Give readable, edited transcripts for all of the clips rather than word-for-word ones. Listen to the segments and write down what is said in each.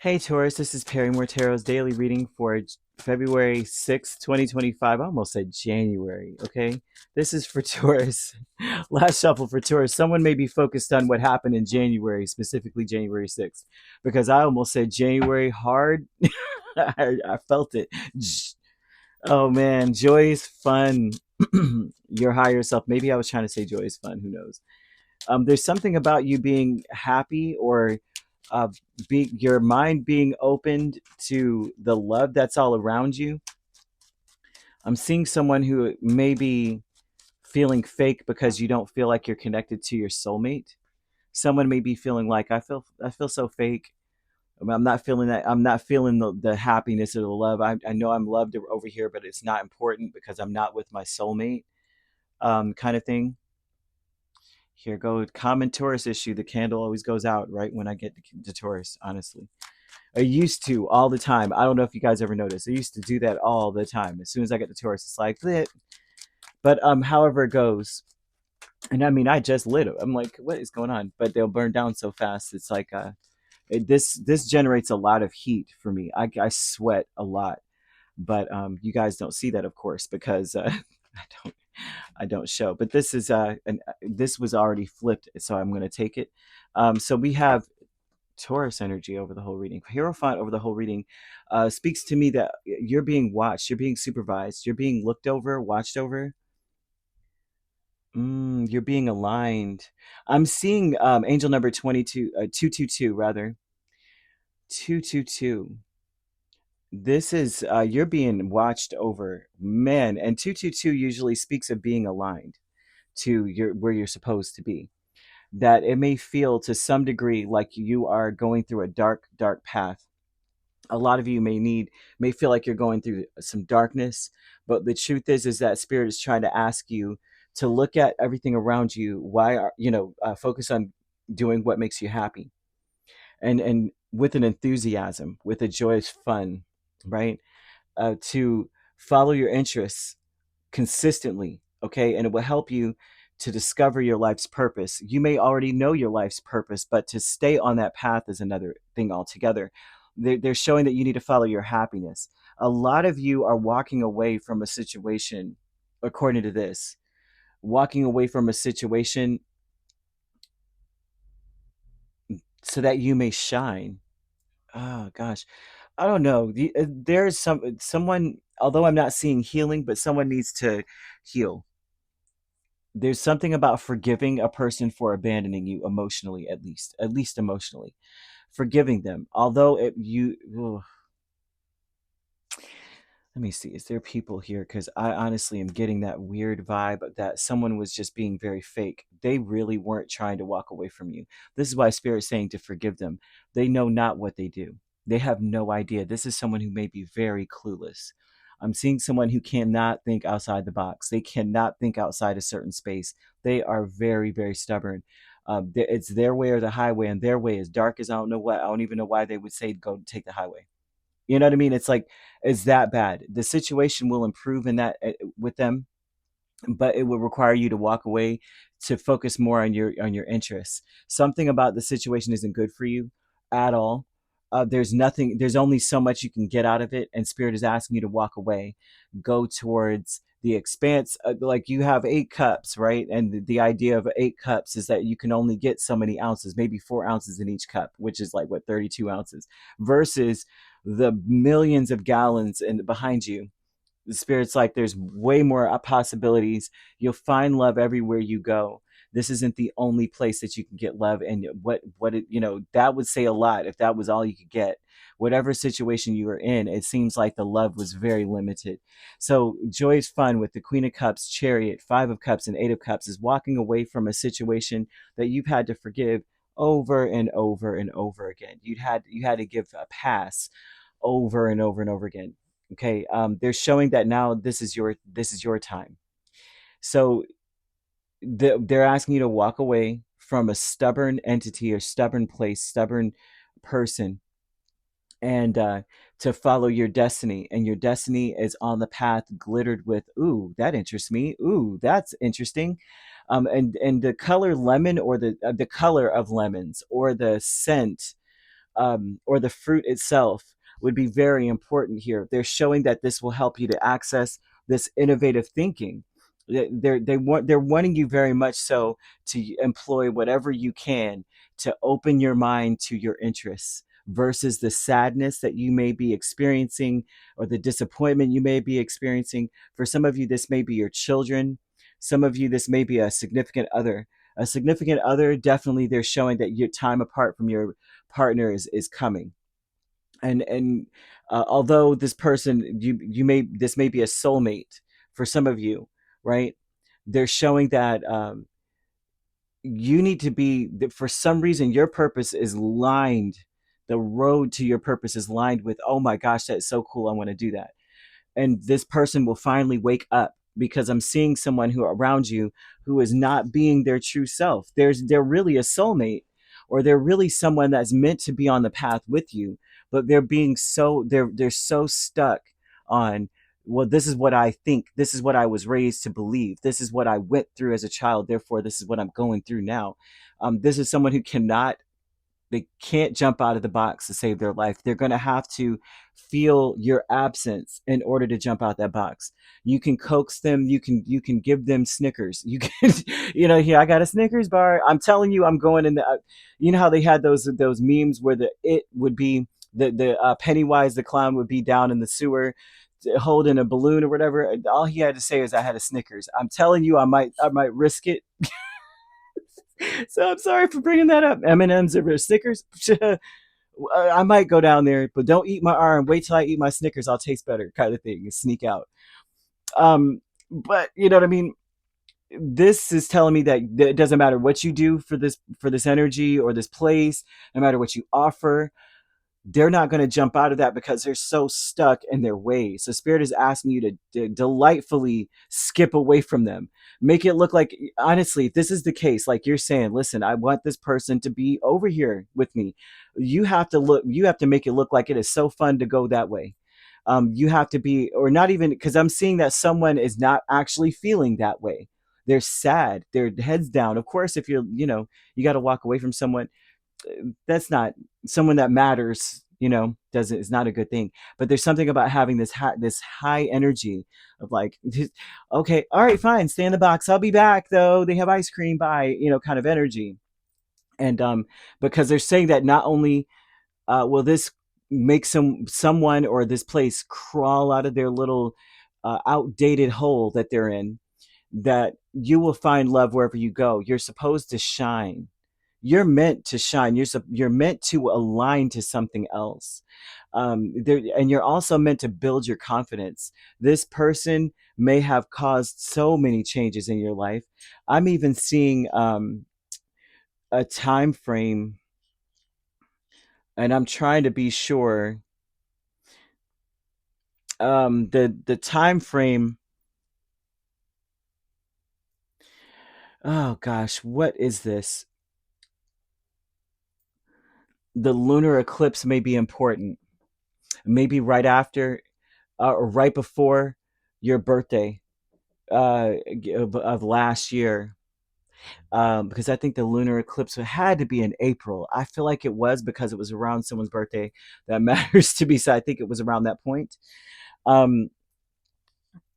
Hey Taurus, this is Perrymore Tarot's daily reading for February 6th, 2025. I almost said January, okay? This is for Taurus. Last shuffle for Taurus. Someone may be focused on what happened in January, specifically January 6th, because I almost said January hard. I felt it. Oh man, joy is fun. Your higher self. Maybe I was trying to say joy is fun. Who knows? There's something about you being happy or uh, your mind being opened to the love that's all around you. I'm seeing someone who may be feeling fake because you don't feel like you're connected to your soulmate. Someone may be feeling like I feel so fake. I'm not feeling that. I'm not feeling the happiness or the love. I know I'm loved over here, but it's not important because I'm not with my soulmate, kind of thing. Here go common Taurus issue. The candle always goes out right when I get to Taurus, honestly. I used to all the time. I don't know if you guys ever noticed. I used to do that all the time. As soon as I get to Taurus, it's like lit. But however it goes, and I mean, I just lit them. I'm like, what is going on? But they'll burn down so fast. It's like this generates a lot of heat for me. I sweat a lot, but you guys don't see that, of course, because don't I don't show. But this was already flipped, so I'm going to take it. So we have Taurus energy over the whole reading. Hierophant over the whole reading speaks to me that you're being watched, you're being supervised, you're being looked over, watched over. You're being aligned. I'm seeing angel number 22, 222 rather. 222. This is you're being watched over, man. And 222 usually speaks of being aligned to your where you're supposed to be. That it may feel to some degree like you are going through a dark path. A lot of you may feel like you're going through some darkness, but the truth is that spirit is trying to ask you to look at everything around you. Why are focus on doing what makes you happy, and with an enthusiasm, with a joyous fun, right? To follow your interests consistently, okay? And it will help you to discover your life's purpose. You may already know your life's purpose, but to stay on that path is another thing altogether. They're showing that you need to follow your happiness. A lot of you are walking away from a situation, according to this, walking away from a situation so that you may shine. Oh gosh, I don't know. There's someone. Although I'm not seeing healing, but someone needs to heal. There's something about forgiving a person for abandoning you emotionally, at least emotionally, forgiving them. Although let me see, is there people here? Because I honestly am getting that weird vibe that someone was just being very fake. They really weren't trying to walk away from you. This is why Spirit's saying to forgive them. They know not what they do. They have no idea. This is someone who may be very clueless. I'm seeing someone who cannot think outside the box. They cannot think outside a certain space. They are very, very stubborn. It's their way or the highway, and their way is dark as I don't know what. I don't even know why they would say go take the highway. You know what I mean? It's like it's that bad. The situation will improve in that with them, but it will require you to walk away to focus more on your interests. Something about the situation isn't good for you at all. There's nothing. There's only so much you can get out of it, and Spirit is asking you to walk away, go towards the expanse. Like you have 8 cups, right? And the idea of 8 cups is that you can only get so many ounces, maybe 4 ounces in each cup, which is like what 32 ounces, versus the millions of gallons in behind you. The Spirit's like there's way more possibilities. You'll find love everywhere you go. This isn't the only place that you can get love. And that would say a lot if that was all you could get. Whatever situation you were in, it seems like the love was very limited. So joy's fun with the Queen of Cups, Chariot, 5 of Cups, and 8 of Cups is walking away from a situation that you've had to forgive over and over and over again. You had to give a pass over and over and over again. Okay, they're showing that now this is your time. So they're asking you to walk away from a stubborn entity or stubborn place, stubborn person, and to follow your destiny. And your destiny is on the path glittered with, ooh, that interests me. Ooh, that's interesting. And the color lemon, or the color of lemons, or the scent or the fruit itself would be very important here. They're showing that this will help you to access this innovative thinking. They're wanting you very much so to employ whatever you can to open your mind to your interests versus the sadness that you may be experiencing or the disappointment you may be experiencing. For some of you, this may be your children. Some of you, this may be a significant other. A significant other, definitely they're showing that your time apart from your partner is coming. And although this person, you may, this may be a soulmate for some of you, right? They're showing that you need to be, for some reason, your purpose is lined, the road to your purpose is lined with, oh my gosh, that's so cool, I want to do that. And this person will finally wake up, because I'm seeing someone who around you who is not being their true self. They're really a soulmate, or they're really someone that's meant to be on the path with you, but they're being so, they're so stuck on, well, this is what I think, this is what I was raised to believe, this is what I went through as a child, therefore this is what I'm going through now. This is someone who cannot, they can't jump out of the box to save their life. They're going to have to feel your absence in order to jump out that box. You can coax them. You can give them Snickers. You can, here, I got a Snickers bar. I'm telling you, I'm going in the. You know how they had those memes where the it would be the Pennywise the clown would be down in the sewer holding a balloon or whatever. All he had to say is, I had a Snickers. I'm telling you, I might risk it. So I'm sorry for bringing that up. M&Ms or Snickers. I might go down there, but don't eat my arm. Wait till I eat my Snickers. I'll taste better, kind of thing. And sneak out. But you know what I mean. This is telling me that it doesn't matter what you do for this energy or this place, no matter what you offer, they're not going to jump out of that because they're so stuck in their ways. So Spirit is asking you to delightfully skip away from them. Make it look like, honestly, if this is the case, like you're saying, listen, I want this person to be over here with me. You have to make it look like it is so fun to go that way. You have to be, or not even, because I'm seeing that someone is not actually feeling that way. They're sad. Their heads down. Of course, if you got to walk away from someone, that's not someone that matters, doesn't, is not a good thing. But there's something about having this high energy of like, okay, all right, fine, stay in the box, I'll be back though, they have ice cream, bye, kind of energy. And because they're saying that not only will this make someone or this place crawl out of their little outdated hole that they're in, that you will find love wherever you go. You're supposed to shine. You're meant to shine. You're meant to align to something else. And you're also meant to build your confidence. This person may have caused so many changes in your life. I'm even seeing a time frame, and I'm trying to be sure. The time frame. Oh gosh, what is this? The lunar eclipse may be important. Maybe right after or right before your birthday of last year. Because I think the lunar eclipse had to be in April. I feel like it was because it was around someone's birthday that matters to me. So I think it was around that point. Um,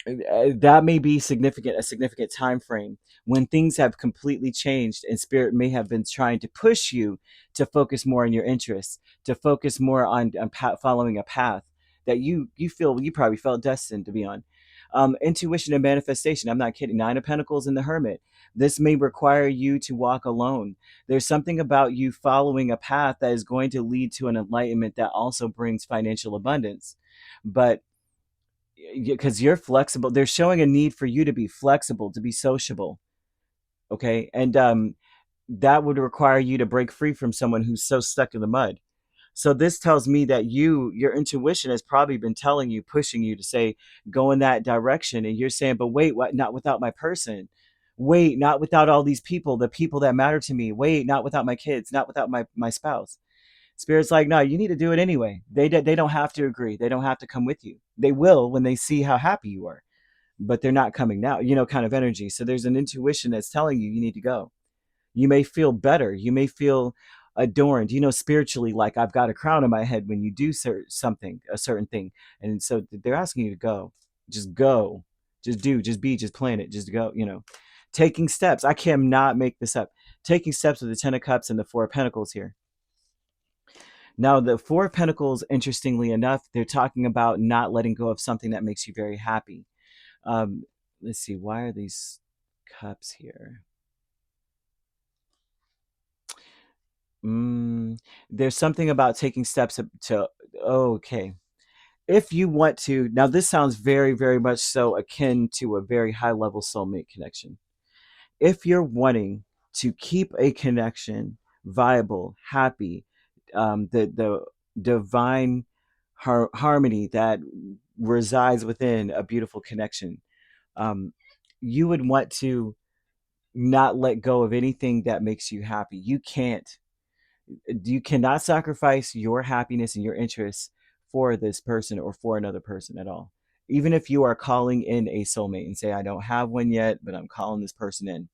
that may be a significant time frame when things have completely changed, and Spirit may have been trying to push you to focus more on your interests, to focus more on following a path that you feel you probably felt destined to be on. Intuition and manifestation, I'm not kidding. Nine of Pentacles and the Hermit. This may require you to walk alone. There's something about you following a path that is going to lead to an enlightenment that also brings financial abundance. But because you're flexible, they're showing a need for you to be flexible, to be sociable. Okay. And that would require you to break free from someone who's so stuck in the mud. So this tells me that your intuition has probably been telling you, pushing you to say, go in that direction. And you're saying, but wait, what? Not without my person. Wait, not without all these people, the people that matter to me. Wait, not without my kids, not without my spouse. Spirit's like, no, you need to do it anyway. They don't have to agree. They don't have to come with you. They will when they see how happy you are, but they're not coming now, kind of energy. So there's an intuition that's telling you you need to go. You may feel better. You may feel adorned, spiritually, like I've got a crown on my head when you do something, a certain thing. And so they're asking you to go, just do, just be, just plan it, just go, taking steps. I cannot make this up. Taking steps with the 10 of Cups and the 4 of Pentacles here. Now, the 4 of Pentacles, interestingly enough, they're talking about not letting go of something that makes you very happy. Um, let's see, why are these cups here? There's something about taking steps to, okay. If you want to, now this sounds very, very much so akin to a very high level soulmate connection. If you're wanting to keep a connection viable, happy, the divine harmony that resides within a beautiful connection, you would want to not let go of anything that makes you happy. You cannot sacrifice your happiness and your interests for this person or for another person at all. Even if you are calling in a soulmate and say, I don't have one yet, but I'm calling this person in,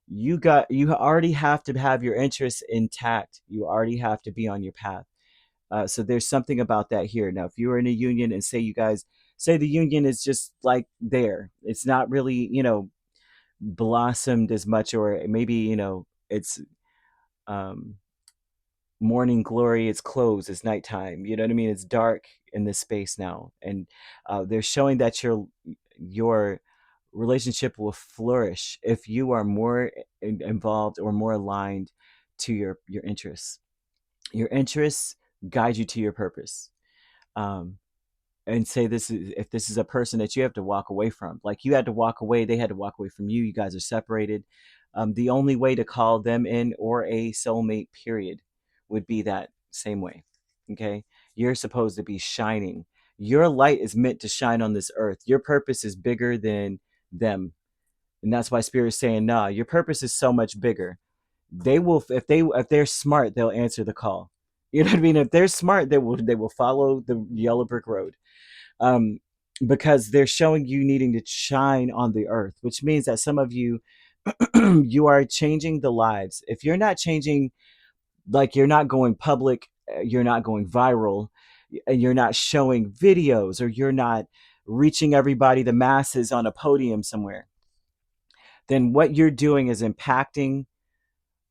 you already have to have your interests intact. You already have to be on your path. So there's something about that here. Now, if you were in a union and say the union is just like there, it's not really, blossomed as much, or maybe, it's um, morning glory, it's closed, it's nighttime. You know what I mean? It's dark in this space now. And they're showing that your relationship will flourish if you are more involved or more aligned to your interests. Your interests guide you to your purpose. Um, and say if this is a person that you have to walk away from, like you had to walk away, they had to walk away from you, you guys are separated. The only way to call them in, or a soulmate period, would be that same way. Okay, you're supposed to be shining. Your light is meant to shine on this earth. Your purpose is bigger than them. And that's why Spirit's saying, nah, your purpose is so much bigger. They will, if they're smart, they'll answer the call. You know what I mean? If they're smart, they will follow the yellow brick road. um, because they're showing you needing to shine on the earth, which means that some of you, you are changing the lives. If you're not changing, like you're not going public, you're not going viral, and you're not showing videos, or you're not reaching everybody, the masses, on a podium somewhere, then what you're doing is impacting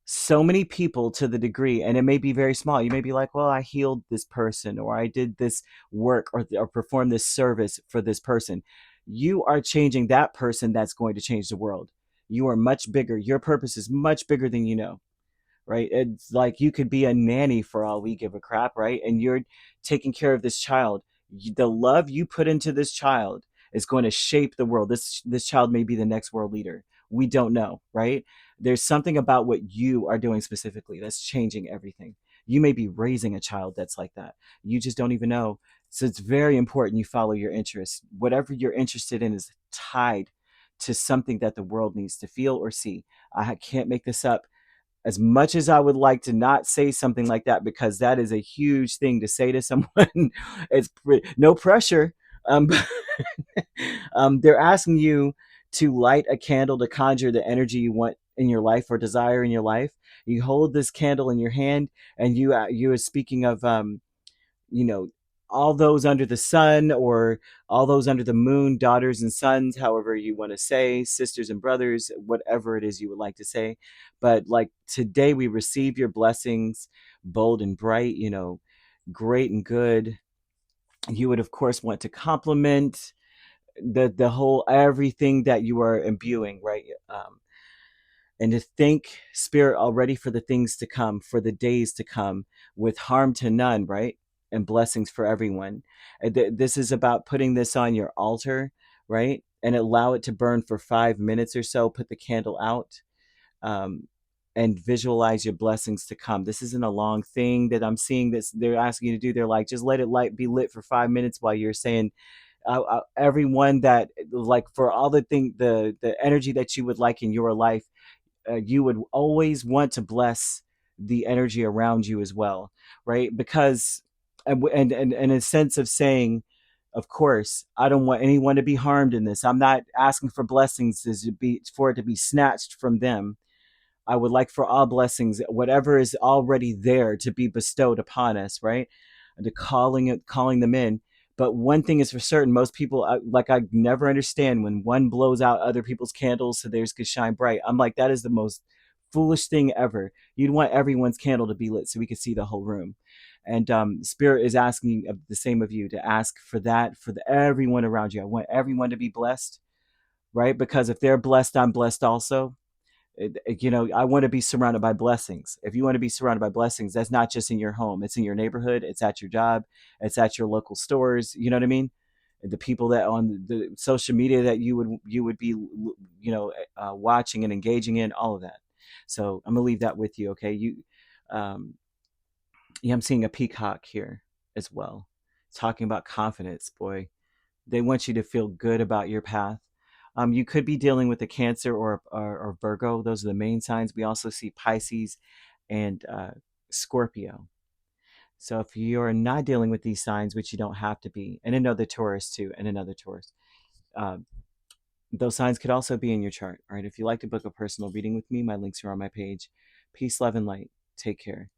so many people to the degree, and it may be very small. You may be like, well, I healed this person, or I did this work, or performed this service for this person. You are changing that person that's going to change the world. You are much bigger. Your purpose is much bigger than you know, right? It's like you could be a nanny for all we give a crap, right? And you're taking care of this child. The love you put into this child is going to shape the world. This child may be the next world leader. We don't know, right? There's something about what you are doing specifically that's changing everything. You may be raising a child that's like that. You just don't even know. So it's very important you follow your interests. Whatever you're interested in is tied to something that the world needs to feel or see. I can't make this up. As much as I would like to not say something like that, because that is a huge thing to say to someone, it's no pressure. Um, they're asking you to light a candle to conjure the energy you want in your life or desire in your life. You hold this candle in your hand, and you are speaking of you know, all those under the sun, or all those under the moon, daughters and sons, however you want to say, sisters and brothers, whatever it is you would like to say. But like today, we receive your blessings, bold and bright, great and good. You would, of course, want to compliment the whole everything that you are imbuing, right? And to thank Spirit already for the things to come, for the days to come, with harm to none, right? And blessings for everyone. This is about putting this on your altar, right? And allow it to burn for 5 minutes or so. Put the candle out, um, and visualize your blessings to come. This isn't a long thing that I'm seeing this they're asking you to do. They're like, just let it be lit for 5 minutes while you're saying, everyone that, like, for all the energy that you would like in your life, you would always want to bless the energy around you as well, right? Because and a sense of saying, of course, I don't want anyone to be harmed in this. I'm not asking for blessings for it to be snatched from them. I would like for all blessings, whatever is already there, to be bestowed upon us, right? And to calling them in. But one thing is for certain: most people, I never understand when one blows out other people's candles so theirs could shine bright. I'm like, that is the most foolish thing ever. You'd want everyone's candle to be lit so we could see the whole room. And Spirit is asking of the same of you, to ask for that for everyone around you. I want everyone to be blessed, right? Because if they're blessed, I'm blessed also. I want to be surrounded by blessings. If you want to be surrounded by blessings, that's not just in your home, it's in your neighborhood, it's at your job, it's at your local stores. You know what I mean? The people that on the social media that you would be, watching and engaging in, all of that. So I'm gonna leave that with you. Okay. Um yeah, I'm seeing a peacock here as well, talking about confidence. Boy, they want you to feel good about your path. You could be dealing with a Cancer or Virgo. Those are the main signs. We also see Pisces and Scorpio. So if you're not dealing with these signs, which you don't have to be, and another Taurus too, and another Taurus, uh, those signs could also be in your chart. All right. If you'd like to book a personal reading with me, my links are on my page. Peace, love, and light. Take care.